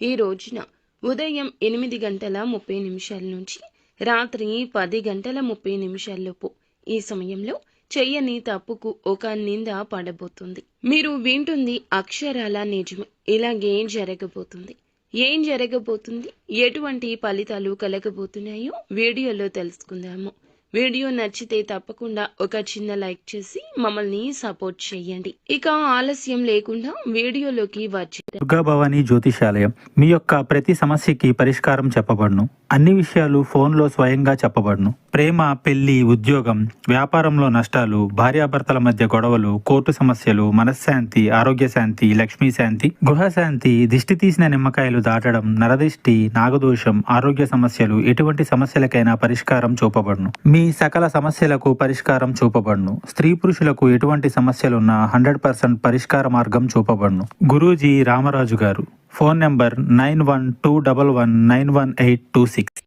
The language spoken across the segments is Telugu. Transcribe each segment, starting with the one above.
ఈ రోజున ఉదయం 8:30 నుంచి రాత్రి 10:30 లోపు ఈ సమయంలో చెయ్యని తప్పుకు ఒక నింద పడబోతుంది. మీరు వింటుంది అక్షరాల నిజమే. ఇలాగే జరగబోతుంది. ఏం జరగబోతుంది, ఎటువంటి ఫలితాలు కలగబోతున్నాయో వీడియోలో తెలుసుకుందాము. వీడియో నచ్చితే తప్పకుండా ఒక చిన్న లైక్ చేసి మమ్మల్ని సపోర్ట్ చేయండి. ఇక ఆలస్యం లేకుండా వీడియోలోకి వచ్చి దుర్గా భవానీ జ్యోతిషాలయం మీ యొక్క ప్రతి సమస్యకి పరిష్కారం చెప్పబడును. అన్ని విషయాలు ఫోన్లో స్వయంగా చెప్పబడును. ప్రేమ, పెళ్లి, ఉద్యోగం, వ్యాపారంలో నష్టాలు, భార్యాభర్తల మధ్య గొడవలు, కోర్టు సమస్యలు, మనశ్శాంతి, ఆరోగ్య శాంతి, లక్ష్మీ శాంతి, గృహశాంతి, దిష్టి తీసిన నిమ్మకాయలు దాటడం, నరదిష్టి, నాగదోషం, ఆరోగ్య సమస్యలు, ఎటువంటి సమస్యలకైనా పరిష్కారం చూపబడును. మీ సకల సమస్యలకు పరిష్కారం చూపబడును. స్త్రీ పురుషులకు ఎటువంటి సమస్యలున్నా 100% పరిష్కార మార్గం చూపబడును. గురూజీ రామరాజు గారు. Phone number 9121191826.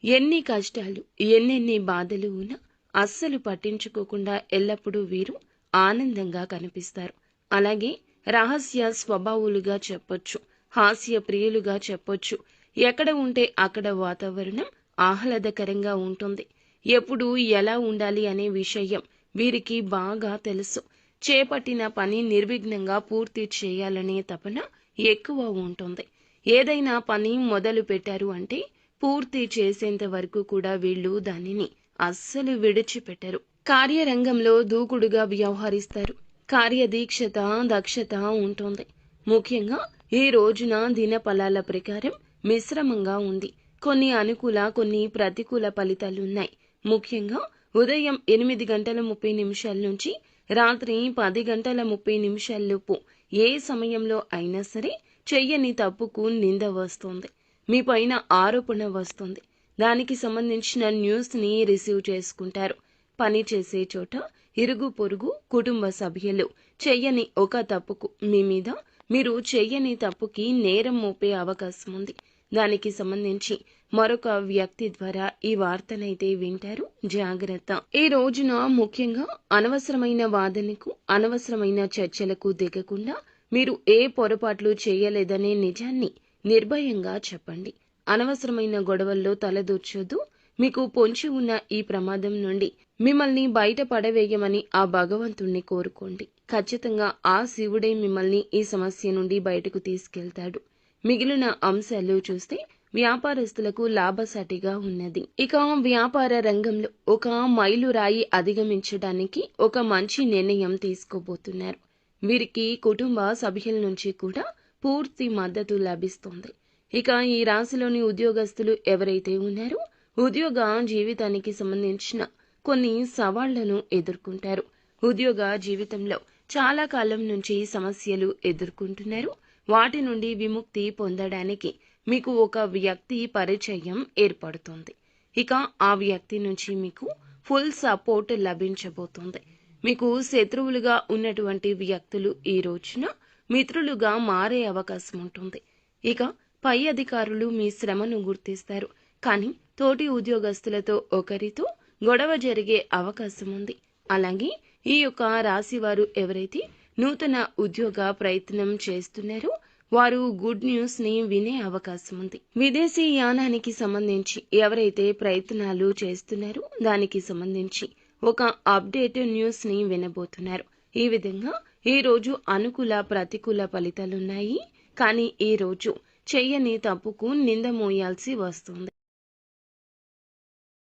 ఎన్ని కష్టాలు, ఎన్నెన్ని బాధలు ఉన్నా అస్సలు పట్టించుకోకుండా ఎల్లప్పుడూ వీరు ఆనందంగా కనిపిస్తారు. అలాగే రహస్య స్వభావులుగా చెప్పొచ్చు, హాస్య ప్రియులుగా చెప్పొచ్చు. ఎక్కడ ఉంటే అక్కడ వాతావరణం ఆహ్లాదకరంగా ఉంటుంది. ఎప్పుడు ఎలా ఉండాలి అనే విషయం వీరికి బాగా తెలుసు. చేపట్టిన పని నిర్విఘ్నంగా పూర్తి చేయాలనే తపన ఎక్కువ ఉంటుంది. ఏదైనా పని మొదలు పెట్టారు అంటే పూర్తి చేసేంత వరకు కూడా వీళ్ళు దానిని అస్సలు విడిచిపెట్టరు. కార్యరంగంలో దూకుడుగా వ్యవహరిస్తారు. కార్యదీక్షత, దక్షత ఉంటుంది. ముఖ్యంగా ఈ రోజున దిన ఫలాల ప్రకారం మిశ్రమంగా ఉంది. కొన్ని అనుకూల, కొన్ని ప్రతికూల ఫలితాలున్నాయి. ముఖ్యంగా ఉదయం 8:30 నుంచి రాత్రి 10:30 లోపు ఏ సమయంలో అయినా సరే చెయ్యని తప్పుకు నింద వస్తుంది. మీ పైన ఆరోపణ వస్తుంది. దానికి సంబంధించిన న్యూస్ని రిసీవ్ చేసుకుంటారు. పని చేసే చోట ఇరుగు పొరుగు, కుటుంబ సభ్యులు చెయ్యని ఒక తప్పుకు మీ మీద మీరు చెయ్యని తప్పుకి నేరం మోపే అవకాశం ఉంది. దానికి సంబంధించి మరొక వ్యక్తి ద్వారా ఈ వార్తనైతే వింటారు. జాగ్రత్త. ఈ రోజున ముఖ్యంగా అనవసరమైన వాదనకు, అనవసరమైన చర్చలకు దిగకుండా మీరు ఏ పొరపాట్లు చేయలేదనే నిజాన్ని నిర్భయంగా చెప్పండి. అనవసరమైన గొడవల్లో తలదూర్చొద్దు. మీకు పొంచి ఉన్న ఈ ప్రమాదం నుండి మిమ్మల్ని బయట పడవేయమని ఆ భగవంతుణ్ణి కోరుకోండి. ఖచ్చితంగా ఆ శివుడే మిమ్మల్ని ఈ సమస్య నుండి బయటకు తీసుకెళ్తాడు. మిగిలిన అంశాలు చూస్తే వ్యాపారస్తులకు లాభసాటిగా ఉన్నది. ఇక వ్యాపార రంగంలో ఒక మైలురాయి అధిగమించడానికి ఒక మంచి నిర్ణయం తీసుకోబోతున్నారు. వీరికి కుటుంబ సభ్యుల నుంచి కూడా పూర్తి మద్దతు లభిస్తుంది. ఇక ఈ రాశిలోని ఉద్యోగస్తులు ఎవరైతే ఉన్నారో ఉద్యోగ జీవితానికి సంబంధించిన కొన్ని సవాళ్లను ఎదుర్కొంటారు. ఉద్యోగ జీవితంలో చాలా కాలం నుంచి సమస్యలు ఎదుర్కొంటున్నారు. వాటి నుండి విముక్తి పొందడానికి మీకు ఒక వ్యక్తి పరిచయం ఏర్పడుతుంది. ఇక ఆ వ్యక్తి నుంచి మీకు ఫుల్ సపోర్ట్ లభించబోతుంది. మీకు శత్రువులుగా ఉన్నటువంటి వ్యక్తులు ఈ రోజున మిత్రులుగా మారే అవకాశం ఉంటుంది. ఇక పై అధికారులు మీ శ్రమను గుర్తిస్తారు. కానీ తోటి ఉద్యోగస్తులతో ఒకరితో గొడవ జరిగే అవకాశం ఉంది. అలాగే ఈ యొక్క రాశి వారు ఎవరైతే నూతన ఉద్యోగ ప్రయత్నం చేస్తున్నారో వారు గుడ్ న్యూస్ ని వినే అవకాశం ఉంది. విదేశీ యానానికి సంబంధించి ఎవరైతే ప్రయత్నాలు చేస్తున్నారో దానికి సంబంధించి ఒక అప్డేట్ న్యూస్ ని వినబోతున్నారు. ఈ విధంగా ఈ రోజు అనుకూల, ప్రతికూల ఫలితాలున్నాయి. కానీ ఈ రోజు చెయ్యని తప్పుకు నింద మోయాల్సి వస్తుంది.